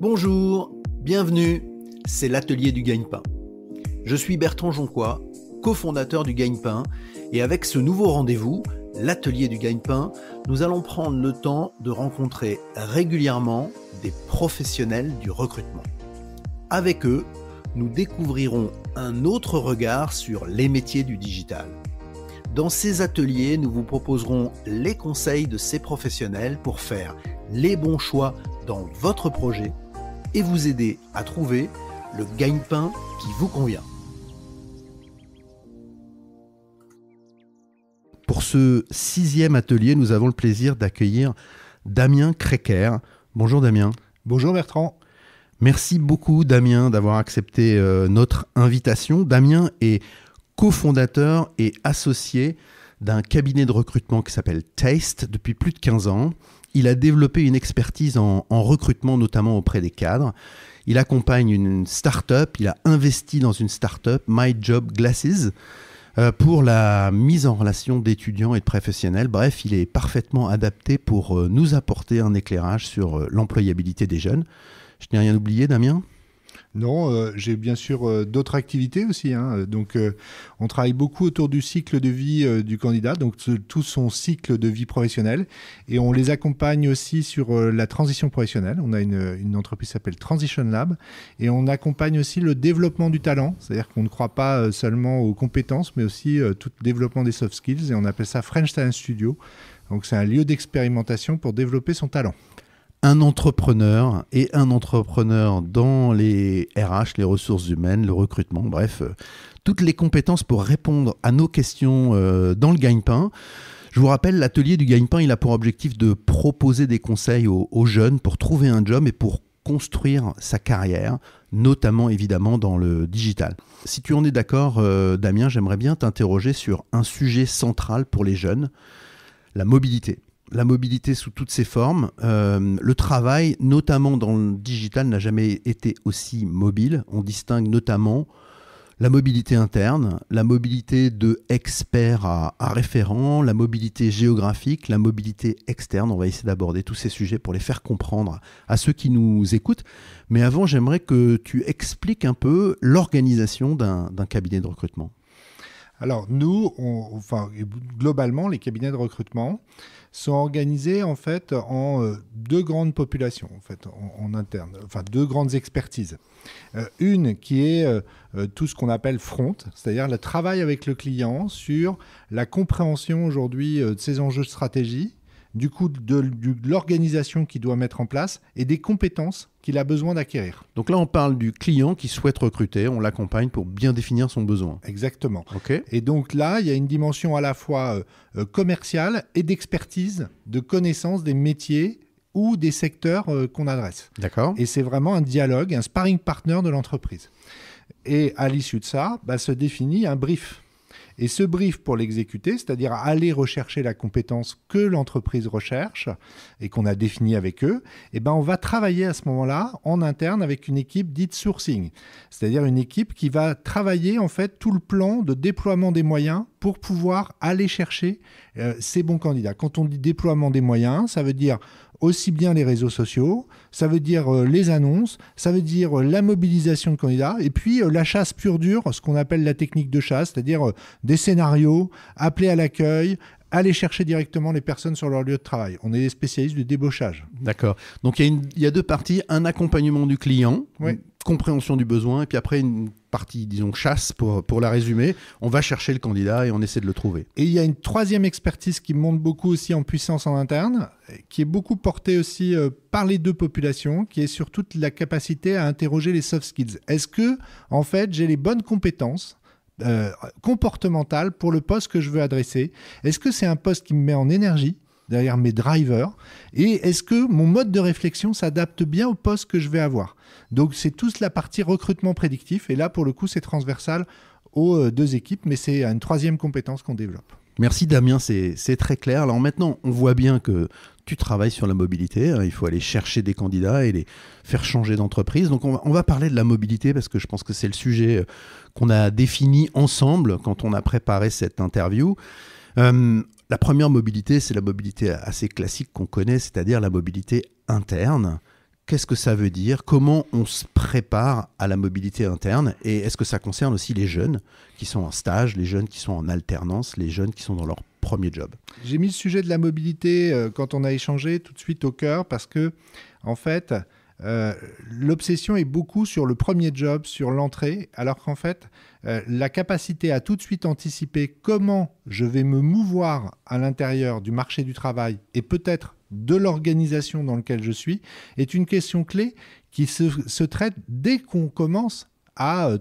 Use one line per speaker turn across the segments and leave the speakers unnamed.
Bonjour, bienvenue, c'est l'atelier du gagne-pain. Je suis Bertrand Jonquois, cofondateur du Gagne-Pain, et avec ce nouveau rendez-vous, l'atelier du gagne-pain, nous allons prendre le temps de rencontrer régulièrement des professionnels du recrutement. Avec eux, nous découvrirons un autre regard sur les métiers du digital. Dans ces ateliers, nous vous proposerons les conseils de ces professionnels pour faire les bons choix dans votre projet et vous aider à trouver le gagne-pain qui vous convient. Pour ce 6e atelier, nous avons le plaisir d'accueillir Damien Krecker. Bonjour Damien.
Bonjour Bertrand.
Merci beaucoup Damien d'avoir accepté notre invitation. Damien est cofondateur et associé d'un cabinet de recrutement qui s'appelle Taste depuis plus de 15 ans. Il a développé une expertise en recrutement, notamment auprès des cadres. Il accompagne une start-up, il a investi dans une start-up, My Job Glasses, pour la mise en relation d'étudiants et de professionnels. Bref, il est parfaitement adapté pour nous apporter un éclairage sur l'employabilité des jeunes. Je n'ai rien oublié, Damien ?
Non, j'ai bien sûr d'autres activités aussi. Donc, on travaille beaucoup autour du cycle de vie du candidat, donc tout son cycle de vie professionnelle. Et on les accompagne aussi sur la transition professionnelle. On a une entreprise qui s'appelle Transition Lab. Et on accompagne aussi le développement du talent. C'est-à-dire qu'on ne croit pas seulement aux compétences, mais aussi tout le développement des soft skills. Et on appelle ça French Talent Studio. Donc, c'est un lieu d'expérimentation pour développer son talent.
Un entrepreneur et un entrepreneur dans les RH, les ressources humaines, le recrutement, bref, toutes les compétences pour répondre à nos questions dans le gagne-pain. Je vous rappelle, l'atelier du gagne-pain, il a pour objectif de proposer des conseils aux jeunes pour trouver un job et pour construire sa carrière, notamment évidemment dans le digital. Si tu en es d'accord, Damien, j'aimerais bien t'interroger sur un sujet central pour les jeunes, la mobilité. La mobilité sous toutes ses formes. Le travail, notamment dans le digital, n'a jamais été aussi mobile. On distingue notamment la mobilité interne, la mobilité de expert à référent, la mobilité géographique, la mobilité externe. On va essayer d'aborder tous ces sujets pour les faire comprendre à ceux qui nous écoutent. Mais avant, j'aimerais que tu expliques un peu l'organisation d'un cabinet de recrutement.
Alors nous, globalement, les cabinets de recrutement sont organisés en fait en deux grandes populations en interne, deux grandes expertises. Une qui est tout ce qu'on appelle front, c'est-à-dire le travail avec le client sur la compréhension aujourd'hui de ses enjeux de stratégie, du coup de l'organisation qu'il doit mettre en place et des compétences qu'il a besoin d'acquérir.
Donc là, on parle du client qui souhaite recruter, on l'accompagne pour bien définir son besoin.
Exactement.
Okay.
Et donc là, il y a une dimension à la fois commerciale et d'expertise, de connaissance des métiers ou des secteurs qu'on adresse.
D'accord.
Et c'est vraiment un dialogue, un sparring partner de l'entreprise. Et à l'issue de ça, se définit un brief. Et ce brief pour l'exécuter, c'est-à-dire aller rechercher la compétence que l'entreprise recherche et qu'on a définie avec eux, on va travailler à ce moment-là en interne avec une équipe dite sourcing, c'est-à-dire une équipe qui va travailler en fait tout le plan de déploiement des moyens pour pouvoir aller chercher ces bons candidats. Quand on dit déploiement des moyens, ça veut dire aussi bien les réseaux sociaux, ça veut dire les annonces, ça veut dire la mobilisation de candidats, et puis la chasse pure dure, ce qu'on appelle la technique de chasse, c'est-à-dire des scénarios, appeler à l'accueil, aller chercher directement les personnes sur leur lieu de travail. On est des spécialistes du débauchage.
D'accord. Donc il y a deux parties, un accompagnement du client,
oui.
Compréhension du besoin, et puis après une partie, disons, chasse, pour la résumer. On va chercher le candidat et on essaie de le trouver.
Et il y a une troisième expertise qui monte beaucoup aussi en puissance en interne, qui est beaucoup portée aussi par les deux populations, qui est sur toute la capacité à interroger les soft skills. Est-ce que, en fait, j'ai les bonnes compétences comportementales pour le poste que je veux adresser? Est-ce que c'est un poste qui me met en énergie derrière mes drivers? Et est-ce que mon mode de réflexion s'adapte bien au poste que je vais avoir? Donc, c'est toute la partie recrutement prédictif. Et là, pour le coup, c'est transversal aux deux équipes, mais c'est une troisième compétence qu'on développe.
Merci Damien, c'est très clair. Alors maintenant, on voit bien que tu travailles sur la mobilité. Il faut aller chercher des candidats et les faire changer d'entreprise. Donc on va parler de la mobilité parce que je pense que c'est le sujet qu'on a défini ensemble quand on a préparé cette interview. La première mobilité, c'est la mobilité assez classique qu'on connaît, c'est-à-dire la mobilité interne. qu'est-ce que ça veut dire? Comment on se prépare à la mobilité interne? Et est-ce que ça concerne aussi les jeunes qui sont en stage, les jeunes qui sont en alternance, les jeunes qui sont dans leur premier job?
J'ai mis le sujet de la mobilité quand on a échangé tout de suite au cœur parce que, en fait, l'obsession est beaucoup sur le premier job, sur l'entrée, alors qu'en fait, la capacité à tout de suite anticiper comment je vais me mouvoir à l'intérieur du marché du travail et peut-être de l'organisation dans laquelle je suis est une question clé qui se traite dès qu'on commence à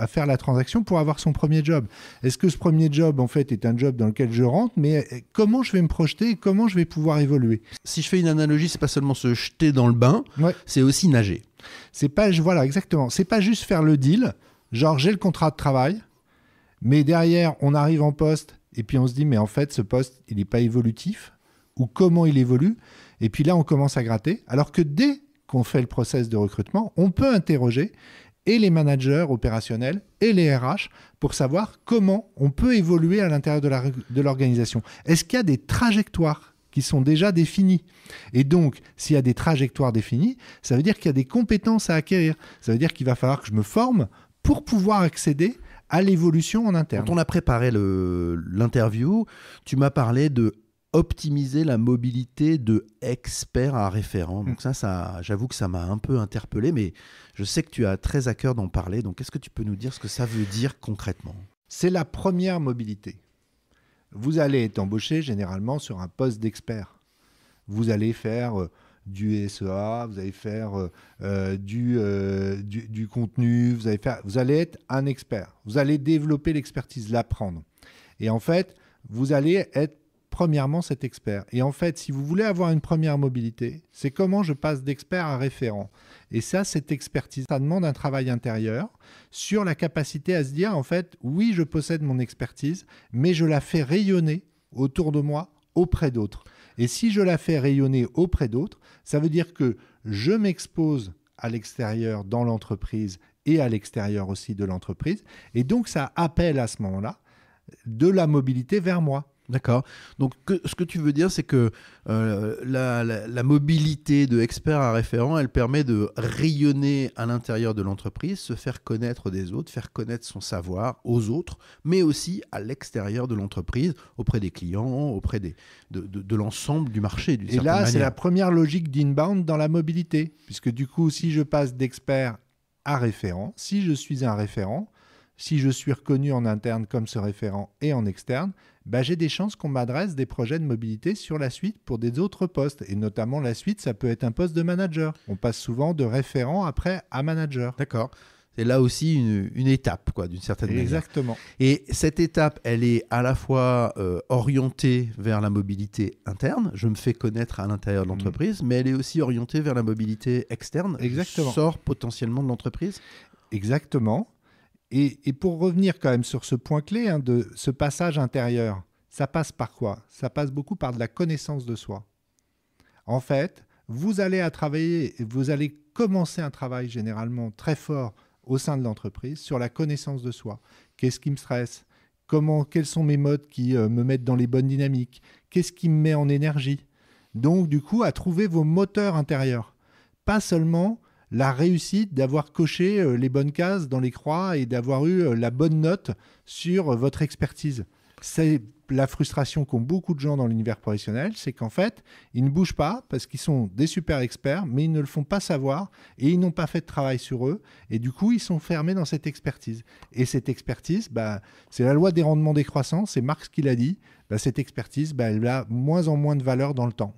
faire la transaction pour avoir son premier job. Est-ce que ce premier job, en fait, est un job dans lequel je rentre, mais comment je vais me projeter et comment je vais pouvoir évoluer?
Si je fais une analogie, c'est pas seulement se jeter dans le bain, c'est aussi nager.
C'est pas, voilà, exactement. C'est pas juste faire le deal, genre j'ai le contrat de travail, mais derrière, on arrive en poste et puis on se dit, mais en fait, ce poste, il n'est pas évolutif, ou comment il évolue, et puis là, on commence à gratter, alors que dès qu'on fait le process de recrutement, on peut interroger et les managers opérationnels et les RH pour savoir comment on peut évoluer à l'intérieur de l'organisation. Est-ce qu'il y a des trajectoires qui sont déjà définies? Et donc, s'il y a des trajectoires définies, ça veut dire qu'il y a des compétences à acquérir. Ça veut dire qu'il va falloir que je me forme pour pouvoir accéder à l'évolution en interne.
Quand on a préparé l'interview, tu m'as parlé de optimiser la mobilité de expert à référent. Donc ça, j'avoue que ça m'a un peu interpellé, mais je sais que tu as très à cœur d'en parler. Donc est-ce que tu peux nous dire ce que ça veut dire concrètement?
C'est la première mobilité. Vous allez être embauché généralement sur un poste d'expert. Vous allez faire du SEA, vous allez faire du contenu, vous allez être un expert. Vous allez développer l'expertise, l'apprendre. Et en fait, vous allez être premièrement cet expert. Et en fait, si vous voulez avoir une première mobilité, c'est comment je passe d'expert à référent. Et ça, cette expertise, ça demande un travail intérieur sur la capacité à se dire, en fait, oui, je possède mon expertise, mais je la fais rayonner autour de moi, auprès d'autres. Et si je la fais rayonner auprès d'autres, ça veut dire que je m'expose à l'extérieur dans l'entreprise et à l'extérieur aussi de l'entreprise. Et donc, ça appelle à ce moment-là de la mobilité vers moi.
D'accord. Donc, ce que tu veux dire, c'est que la mobilité de expert à référent, elle permet de rayonner à l'intérieur de l'entreprise, se faire connaître des autres, faire connaître son savoir aux autres, mais aussi à l'extérieur de l'entreprise, auprès des clients, auprès de l'ensemble du marché, d'une certaine manière.
Et là, c'est la première logique d'inbound dans la mobilité, puisque du coup, si je passe d'expert à référent, si je suis un référent, si je suis reconnu en interne comme ce référent et en externe, j'ai des chances qu'on m'adresse des projets de mobilité sur la suite pour des autres postes. Et notamment la suite, ça peut être un poste de manager. On passe souvent de référent après à manager.
D'accord. C'est là aussi une étape, quoi, d'une certaine manière.
Exactement.
Et cette étape, elle est à la fois orientée vers la mobilité interne, je me fais connaître à l'intérieur de l'entreprise, mais elle est aussi orientée vers la mobilité externe.
Exactement.
Je sors potentiellement de l'entreprise.
Exactement. Et pour revenir quand même sur ce point clé de ce passage intérieur, ça passe par quoi? Ça passe beaucoup par de la connaissance de soi. En fait, vous allez commencer un travail généralement très fort au sein de l'entreprise sur la connaissance de soi. Qu'est-ce qui me stresse? Quels sont mes modes qui me mettent dans les bonnes dynamiques? Qu'est-ce qui me met en énergie? Donc, du coup, à trouver vos moteurs intérieurs. Pas seulement la réussite d'avoir coché les bonnes cases dans les croix et d'avoir eu la bonne note sur votre expertise. C'est la frustration qu'ont beaucoup de gens dans l'univers professionnel, c'est qu'en fait, ils ne bougent pas parce qu'ils sont des super experts, mais ils ne le font pas savoir et ils n'ont pas fait de travail sur eux. Et du coup, ils sont fermés dans cette expertise. Et cette expertise, c'est la loi des rendements décroissants, c'est Marx qui l'a dit. Cette expertise, elle a moins en moins de valeur dans le temps.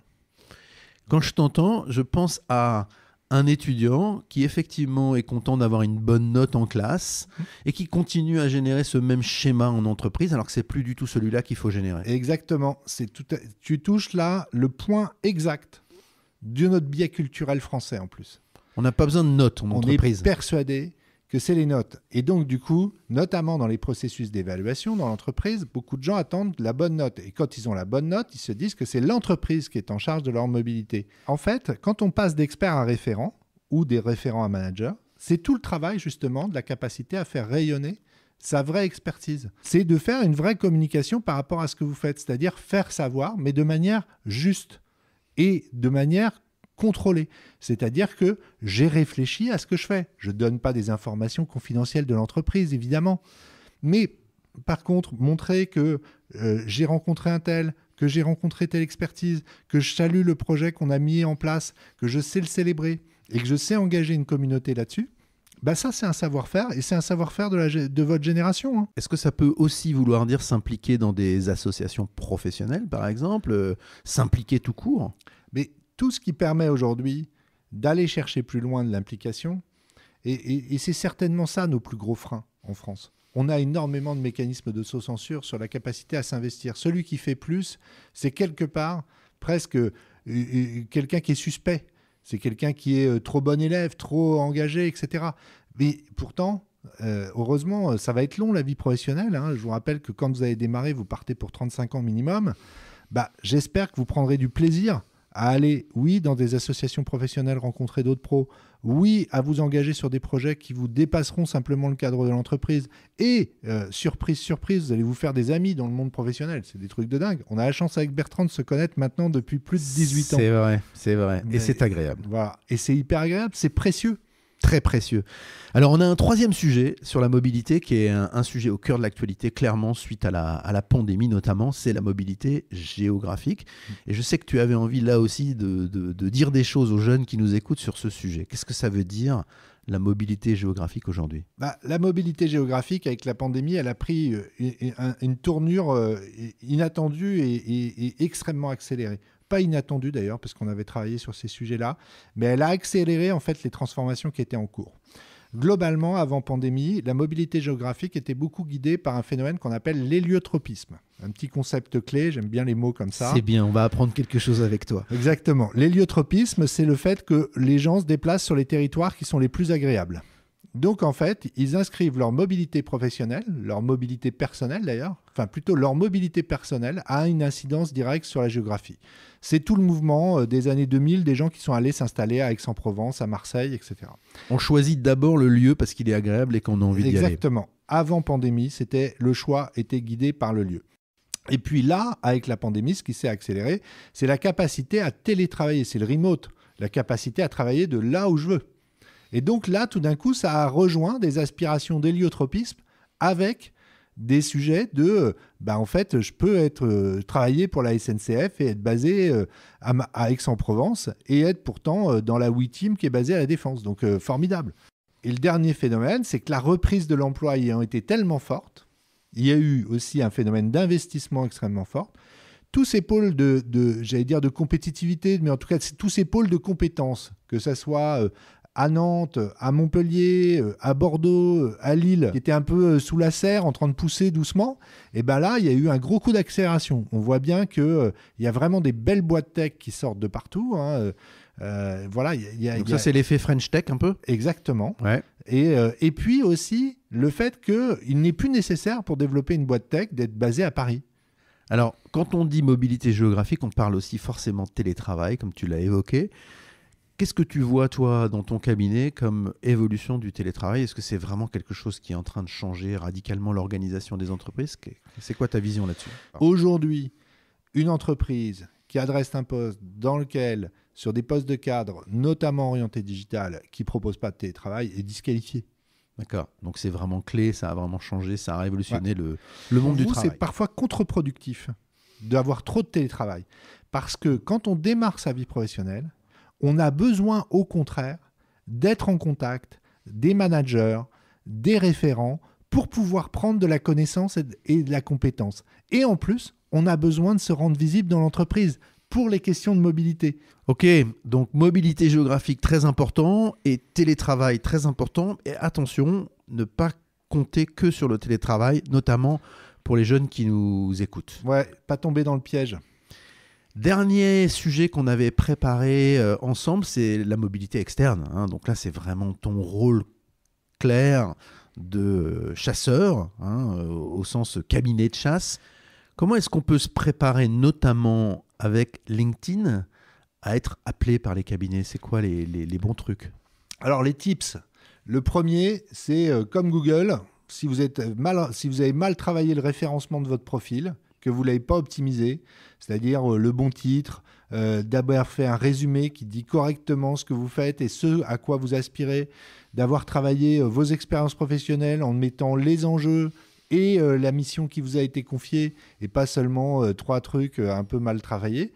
Quand je t'entends, je pense à un étudiant qui effectivement est content d'avoir une bonne note en classe et qui continue à générer ce même schéma en entreprise alors que c'est plus du tout celui-là qu'il faut générer.
Exactement. Tu touches là le point exact de notre biais culturel français en plus.
On n'a pas besoin de notes en entreprise.
On est persuadé que c'est les notes. Et donc, du coup, notamment dans les processus d'évaluation dans l'entreprise, beaucoup de gens attendent la bonne note. Et quand ils ont la bonne note, ils se disent que c'est l'entreprise qui est en charge de leur mobilité. En fait, quand on passe d'expert à référent ou des référents à manager, c'est tout le travail justement de la capacité à faire rayonner sa vraie expertise. C'est de faire une vraie communication par rapport à ce que vous faites, c'est-à-dire faire savoir, mais de manière juste et de manière contrôlé. C'est-à-dire que j'ai réfléchi à ce que je fais. Je ne donne pas des informations confidentielles de l'entreprise, évidemment. Mais par contre, montrer que j'ai rencontré un tel, que j'ai rencontré telle expertise, que je salue le projet qu'on a mis en place, que je sais le célébrer et que je sais engager une communauté là-dessus, bah ça, c'est un savoir-faire et c'est un savoir-faire de votre génération. Hein.
Est-ce que ça peut aussi vouloir dire s'impliquer dans des associations professionnelles, par exemple, s'impliquer tout court?
Mais tout ce qui permet aujourd'hui d'aller chercher plus loin de l'implication, et c'est certainement ça nos plus gros freins en France. On a énormément de mécanismes d'autocensure sur la capacité à s'investir. Celui qui fait plus, c'est quelque part presque quelqu'un qui est suspect. C'est quelqu'un qui est trop bon élève, trop engagé, etc. Mais pourtant, heureusement, ça va être long la vie professionnelle. Hein. Je vous rappelle que quand vous avez démarré, vous partez pour 35 ans minimum. Bah, j'espère que vous prendrez du plaisir à aller, oui, dans des associations professionnelles, rencontrer d'autres pros, oui, à vous engager sur des projets qui vous dépasseront simplement le cadre de l'entreprise. Et, surprise, surprise, vous allez vous faire des amis dans le monde professionnel. C'est des trucs de dingue. On a la chance avec Bertrand de se connaître maintenant depuis plus de 18 ans.
C'est vrai, c'est vrai.
Mais,
et c'est agréable.
Voilà. Et c'est hyper agréable, c'est précieux.
Très précieux. Alors, on a un troisième sujet sur la mobilité qui est un sujet au cœur de l'actualité, clairement, suite à la pandémie notamment, c'est la mobilité géographique. Et je sais que tu avais envie, là aussi, de dire des choses aux jeunes qui nous écoutent sur ce sujet. Qu'est-ce que ça veut dire, la mobilité géographique aujourd'hui?
La mobilité géographique, avec la pandémie, elle a pris une tournure inattendue et extrêmement accélérée. Pas inattendue d'ailleurs, parce qu'on avait travaillé sur ces sujets-là, mais elle a accéléré en fait les transformations qui étaient en cours. Globalement, avant pandémie, la mobilité géographique était beaucoup guidée par un phénomène qu'on appelle l'héliotropisme. Un petit concept clé, j'aime bien les mots comme ça.
C'est bien, on va apprendre quelque chose avec toi.
Exactement. L'héliotropisme, c'est le fait que les gens se déplacent sur les territoires qui sont les plus agréables. Donc, en fait, ils inscrivent leur mobilité professionnelle, leur mobilité personnelle d'ailleurs, enfin plutôt leur mobilité personnelle a une incidence directe sur la géographie. C'est tout le mouvement des années 2000 des gens qui sont allés s'installer à Aix-en-Provence, à Marseille, etc.
On choisit d'abord le lieu parce qu'il est agréable et qu'on a envie d'y aller.
Exactement. Avant pandémie, le choix était guidé par le lieu. Et puis là, avec la pandémie, ce qui s'est accéléré, c'est la capacité à télétravailler, c'est le remote, la capacité à travailler de là où je veux. Et donc là, tout d'un coup, ça a rejoint des aspirations d'héliotropisme avec des sujets de, en fait, je peux travailler pour la SNCF et être basé à Aix-en-Provence et être pourtant dans la WE Team qui est basée à la Défense. Donc, formidable. Et le dernier phénomène, c'est que la reprise de l'emploi ayant été tellement forte, il y a eu aussi un phénomène d'investissement extrêmement fort. Tous ces pôles j'allais dire de compétitivité, mais en tout cas, tous ces pôles de compétences, que ça soit à Nantes, à Montpellier, à Bordeaux, à Lille, qui étaient un peu sous la serre, en train de pousser doucement, et ben là, il y a eu un gros coup d'accélération. On voit bien qu'il y a vraiment des belles boîtes tech qui sortent de partout. Hein. Voilà,
donc ça, c'est l'effet French Tech un peu?
Exactement.
Ouais.
Et puis aussi, le fait qu'il n'est plus nécessaire pour développer une boîte tech d'être basé à Paris.
Alors, quand on dit mobilité géographique, on parle aussi forcément de télétravail, comme tu l'as évoqué. Qu'est-ce que tu vois, toi, dans ton cabinet comme évolution du télétravail? Est-ce que c'est vraiment quelque chose qui est en train de changer radicalement l'organisation des entreprises? C'est quoi ta vision là-dessus?
Aujourd'hui, une entreprise qui adresse un poste dans lequel, sur des postes de cadre, notamment orientés digital, qui ne propose pas de télétravail, est disqualifiée.
D'accord. Donc c'est vraiment clé, ça a vraiment changé, ça a révolutionné le monde du travail.
C'est parfois contre-productif d'avoir trop de télétravail. Parce que quand on démarre sa vie professionnelle, on a besoin, au contraire, d'être en contact des managers, des référents, pour pouvoir prendre de la connaissance et de la compétence. Et en plus, on a besoin de se rendre visible dans l'entreprise pour les questions de mobilité.
Ok, donc mobilité géographique très important et télétravail très important. Et attention, ne pas compter que sur le télétravail, notamment pour les jeunes qui nous écoutent.
Ouais, pas tomber dans le piège.
Dernier sujet qu'on avait préparé ensemble, c'est la mobilité externe. Hein. Donc là, c'est vraiment ton rôle clair de chasseur, au sens cabinet de chasse. Comment est-ce qu'on peut se préparer, notamment avec LinkedIn, à être appelé par les cabinets? C'est quoi les bons trucs?
Alors, les tips. Le premier, c'est comme Google, si vous avez mal travaillé le référencement de votre profil, que vous ne l'avez pas optimisé, c'est-à-dire le bon titre, d'avoir fait un résumé qui dit correctement ce que vous faites et ce à quoi vous aspirez, d'avoir travaillé vos expériences professionnelles en mettant les enjeux et la mission qui vous a été confiée et pas seulement 3 trucs un peu mal travaillés.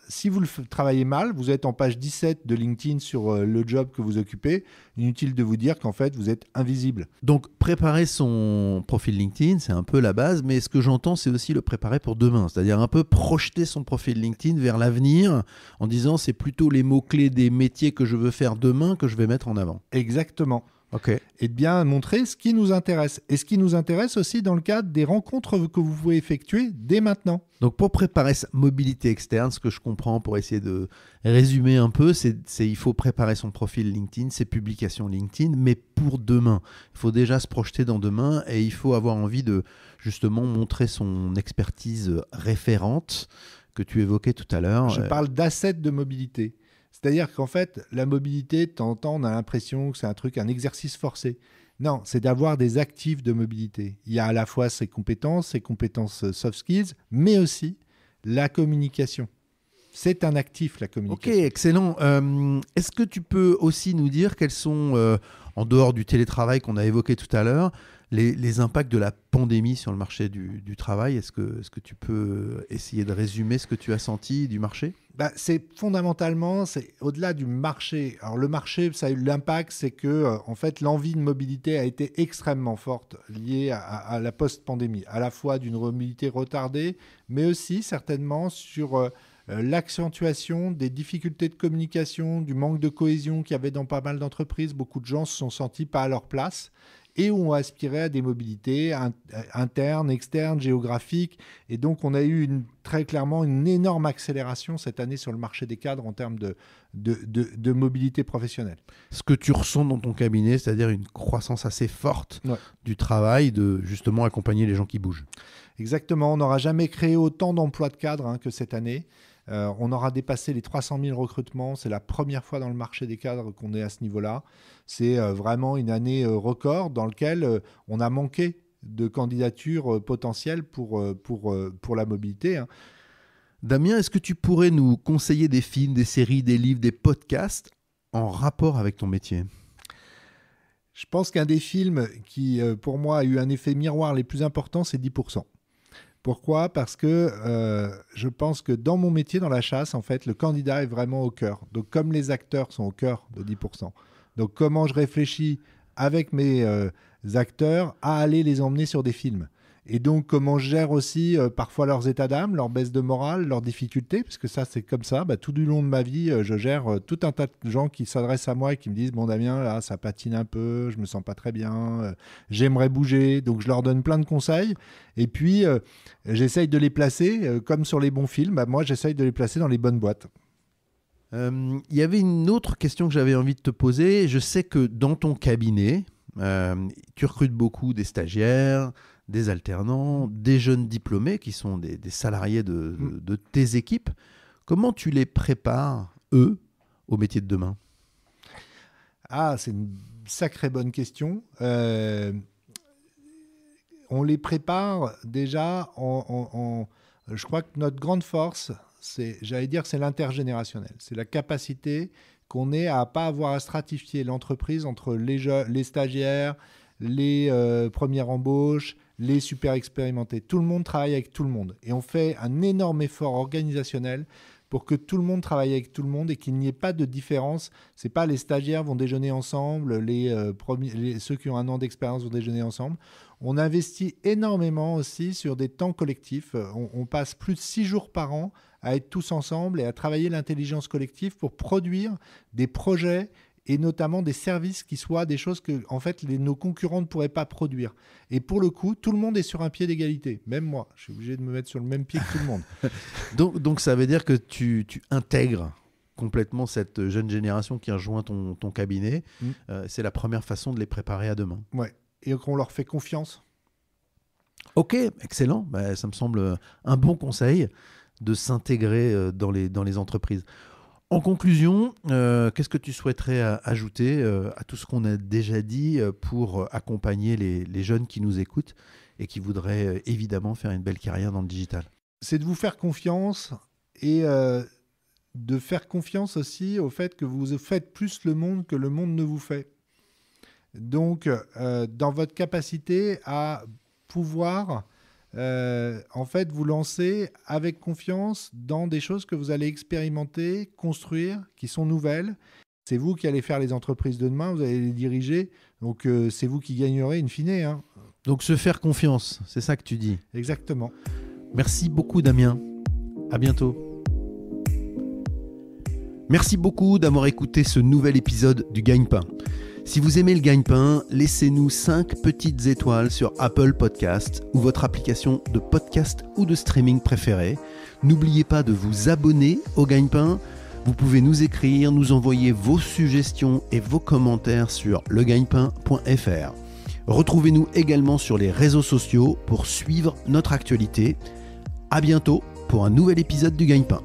Si vous travaillez mal, vous êtes en page 17 de LinkedIn sur le job que vous occupez. Inutile de vous dire qu'en fait, vous êtes invisible.
Donc, préparer son profil LinkedIn, c'est un peu la base, mais ce que j'entends, c'est aussi le préparer pour demain. C'est-à-dire un peu projeter son profil LinkedIn vers l'avenir en disant c'est plutôt les mots-clés des métiers que je veux faire demain que je vais mettre en avant.
Exactement.
Ok.
Et de bien montrer ce qui nous intéresse. Et ce qui nous intéresse aussi dans le cadre des rencontres que vous pouvez effectuer dès maintenant.
Donc pour préparer sa mobilité externe, ce que je comprends pour essayer de résumer un peu, c'est il faut préparer son profil LinkedIn, ses publications LinkedIn, mais pour demain. Il faut déjà se projeter dans demain et il faut avoir envie de justement montrer son expertise référente que tu évoquais tout à l'heure.
Je parle d'assets de mobilité. C'est-à-dire qu'en fait, la mobilité, de temps en temps, on a l'impression que c'est un exercice forcé. Non, c'est d'avoir des actifs de mobilité. Il y a à la fois ses compétences soft skills, mais aussi la communication. C'est un actif, la communication.
Ok, excellent. Est-ce que tu peux aussi nous dire quels sont, en dehors du télétravail qu'on a évoqué tout à l'heure, les impacts de la pandémie sur le marché du travail? Est-ce que tu peux essayer de résumer ce que tu as senti du marché?
C'est fondamentalement, c'est au-delà du marché. Alors le marché, ça a eu l'impact, c'est que en fait l'envie de mobilité a été extrêmement forte liée à la post-pandémie, à la fois d'une mobilité retardée, mais aussi certainement sur l'accentuation des difficultés de communication, du manque de cohésion qu'il y avait dans pas mal d'entreprises. Beaucoup de gens se sont sentis pas à leur place et ont aspiré à des mobilités internes, externes, géographiques. Et donc, on a eu très clairement une énorme accélération cette année sur le marché des cadres en termes de mobilité professionnelle.
Ce que tu ressens dans ton cabinet, c'est-à-dire une croissance assez forte du travail, de justement accompagner les gens qui bougent.
Exactement. On n'aura jamais créé autant d'emplois de cadres que cette année. On aura dépassé les 300 000 recrutements. C'est la première fois dans le marché des cadres qu'on est à ce niveau-là. C'est vraiment une année record dans laquelle on a manqué de candidatures potentielles pour la mobilité.
Damien, est-ce que tu pourrais nous conseiller des films, des séries, des livres, des podcasts en rapport avec ton métier ?
Je pense qu'un des films qui, pour moi, a eu un effet miroir les plus importants, c'est 10%. Pourquoi ? Parce que je pense que dans mon métier, dans la chasse, en fait, le candidat est vraiment au cœur. Donc, comme les acteurs sont au cœur de 10%. Donc, comment je réfléchis avec mes acteurs à aller les emmener sur des films ? Et donc, comment je gère aussi parfois leurs états d'âme, leur baisse de morale, leurs difficultés, parce que ça, c'est comme ça. Tout du long de ma vie, je gère tout un tas de gens qui s'adressent à moi et qui me disent « Bon, Damien, là, ça patine un peu, je me sens pas très bien, j'aimerais bouger. » Donc, je leur donne plein de conseils. Et puis, j'essaye de les placer, comme sur les bons films, moi, j'essaye de les placer dans les bonnes boîtes.
Il y avait une autre question que j'avais envie de te poser. Je sais que dans ton cabinet, tu recrutes beaucoup des stagiaires, des alternants, des jeunes diplômés qui sont des salariés de tes équipes. Comment tu les prépares, eux, au métier de demain ?
Ah, c'est une sacrée bonne question. On les prépare déjà je crois que notre grande force, c'est l'intergénérationnel. C'est la capacité qu'on ait à ne pas avoir à stratifier l'entreprise entre les stagiaires, les premières embauches, les super expérimentés. Tout le monde travaille avec tout le monde. Et on fait un énorme effort organisationnel pour que tout le monde travaille avec tout le monde et qu'il n'y ait pas de différence. Ce n'est pas les stagiaires vont déjeuner ensemble, ceux qui ont 1 an d'expérience vont déjeuner ensemble. On investit énormément aussi sur des temps collectifs. On passe plus de 6 jours par an à être tous ensemble et à travailler l'intelligence collective pour produire des projets et notamment des services qui soient des choses que en fait, nos concurrents ne pourraient pas produire. Et pour le coup, tout le monde est sur un pied d'égalité. Même moi, je suis obligé de me mettre sur le même pied que tout le monde.
donc ça veut dire que tu intègres complètement cette jeune génération qui rejoint ton cabinet. C'est la première façon de les préparer à demain.
Ouais. Et qu'on leur fait confiance.
Ok, excellent. Ça me semble un bon conseil de s'intégrer dans les entreprises. En conclusion, qu'est-ce que tu souhaiterais ajouter à tout ce qu'on a déjà dit pour accompagner les jeunes qui nous écoutent et qui voudraient évidemment faire une belle carrière dans le digital ?
C'est de vous faire confiance et de faire confiance aussi au fait que vous faites plus le monde que le monde ne vous fait. Donc, dans votre capacité à pouvoir en fait vous lancer avec confiance dans des choses que vous allez expérimenter, construire, qui sont nouvelles. C'est vous qui allez faire les entreprises de demain, vous allez les diriger, donc c'est vous qui gagnerez in fine. Hein.
Donc se faire confiance, c'est ça que tu dis.
Exactement.
Merci beaucoup Damien, à bientôt. Merci beaucoup d'avoir écouté ce nouvel épisode du Gagne-Pain. Si vous aimez le Gagne-Pain, laissez-nous 5 petites étoiles sur Apple Podcast ou votre application de podcast ou de streaming préférée. N'oubliez pas de vous abonner au Gagne-Pain. Vous pouvez nous écrire, nous envoyer vos suggestions et vos commentaires sur legagnepain.fr. Retrouvez-nous également sur les réseaux sociaux pour suivre notre actualité. À bientôt pour un nouvel épisode du Gagne-Pain.